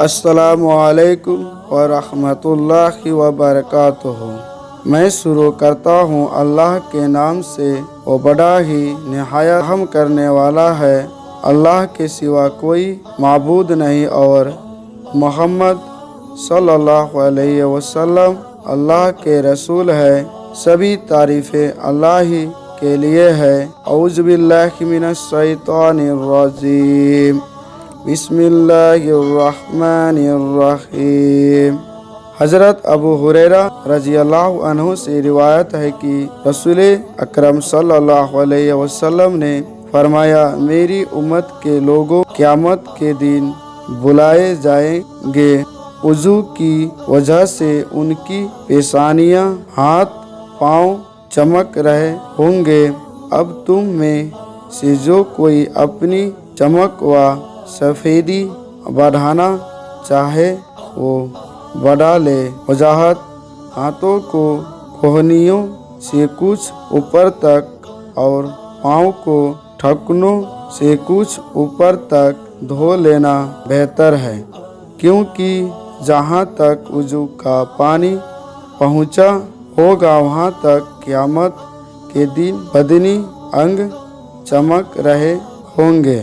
अस्सलामु अलैकुम व रहमतुल्लाहि व बरकातुहू। मैं शुरू करता हूँ अल्लाह के नाम से, वो बड़ा ही निहायत रहम करने वाला है। अल्लाह के सिवा कोई माबूद नहीं और मोहम्मद सल्लल्लाहु अलैहि वसल्लम अल्लाह के रसूल है। सभी तारीफ़ें अल्लाह ही के लिए है। औज़ु बिल्लाहि मिनश शैतानिर रजीम। बिस्मिल्लाहिर्रहमानिर्रहीम। हज़रत अबू हुरैरा रज़ी अल्लाहु अन्हु से रिवायत है कि रसूल अकरम सल्लल्लाहु अलैहि वसल्लम ने फरमाया, मेरी उम्मत के लोगों क़यामत के दिन बुलाए जाएंगे। वज़ू की वजह से उनकी पेशानियाँ, हाथ पाँव चमक रहे होंगे। अब तुम में से जो कोई अपनी चमक व सफ़ेदी बढ़ाना चाहे वो बढ़ा ले। वजाहत: हाथों को कोहनियों से कुछ ऊपर तक और पाँव को ठुटनों से कुछ ऊपर तक धो लेना बेहतर है, क्योंकि जहाँ तक वज़ू का पानी पहुँचा होगा वहाँ तक क़यामत के दिन बदनी अंग चमक रहे होंगे।